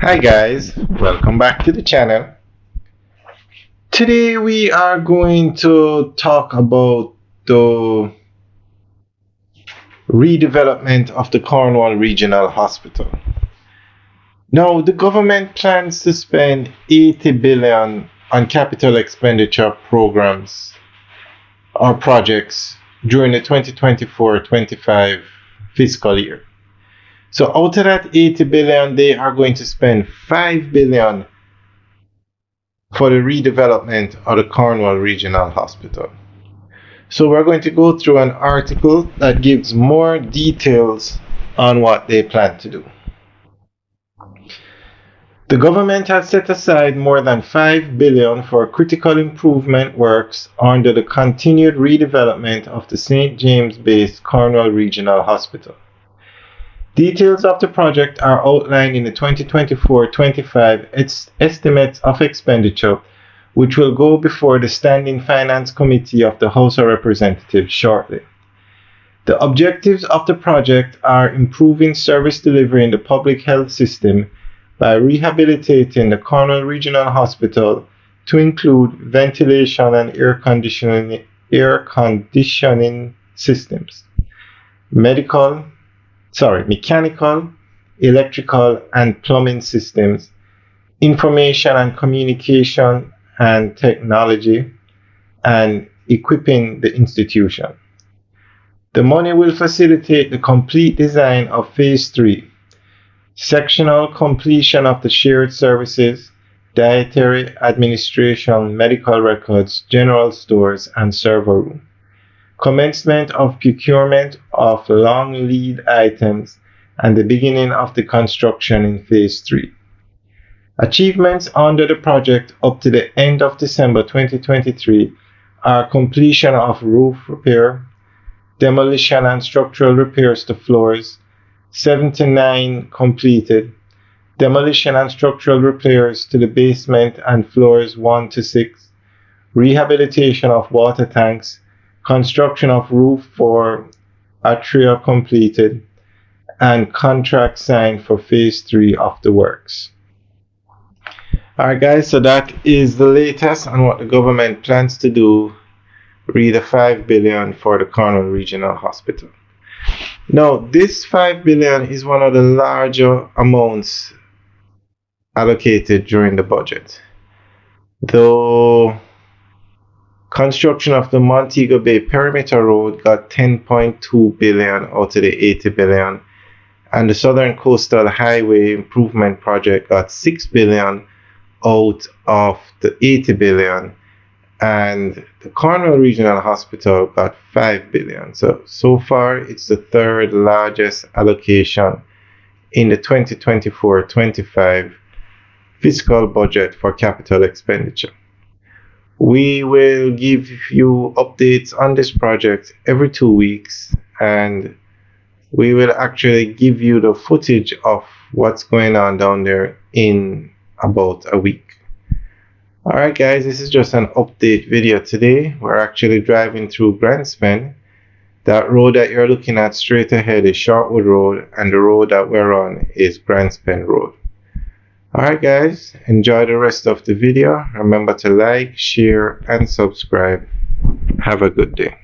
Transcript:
Hi guys, welcome back to the channel. Today we are going to talk about the redevelopment of the Cornwall Regional Hospital. Now, the government plans to spend 80 billion on capital expenditure programs or projects during the 2024-25 fiscal year. So out of that 80 billion, they are going to spend 5 billion for the redevelopment of the Cornwall Regional Hospital. So we're going to go through an article that gives more details on what they plan to do. The government has set aside more than 5 billion for critical improvement works under the continued redevelopment of the St. James-based Cornwall Regional Hospital. Details of the project are outlined in the 2024-25 estimates of expenditure, which will go before the Standing Finance Committee of the House of Representatives shortly. The objectives of the project are improving service delivery in the public health system by rehabilitating the Cornwall Regional Hospital to include ventilation and air conditioning systems, mechanical, electrical, and plumbing systems, information and communication and technology, and equipping the institution. The money will facilitate the complete design of Phase 3, sectional completion of the shared services, dietary, administration, medical records, general stores, and server room, commencement of procurement of long lead items, and the beginning of the construction in Phase 3. Achievements under the project up to the end of December 2023 are completion of roof repair, demolition and structural repairs to floors, 79 completed, demolition and structural repairs to the basement and floors 1 to 6, rehabilitation of water tanks, construction of roof for atria completed, and contract signed for Phase 3 of the works. Alright guys, so that is the latest on what the government plans to do, re the 5 billion for the Cornwall Regional Hospital. Now, this 5 billion is one of the larger amounts allocated during the budget. Though construction of the Montego Bay Perimeter Road got 10.2 billion out of the 80 billion, and the Southern Coastal Highway Improvement Project got 6 billion out of the 80 billion, and the Cornwall Regional Hospital got 5 billion. So far, it's the third largest allocation in the 2024-25 fiscal budget for capital expenditure. We will give you updates on this project every 2 weeks, and we will actually give you the footage of what's going on down there in about a week. Alright guys, this is just an update video today. We're actually driving through Grandspen. That road that you're looking at straight ahead is Shortwood Road, and the road that we're on is Grandspen Road. Alright guys, enjoy the rest of the video. Remember to like, share, and subscribe. Have a good day.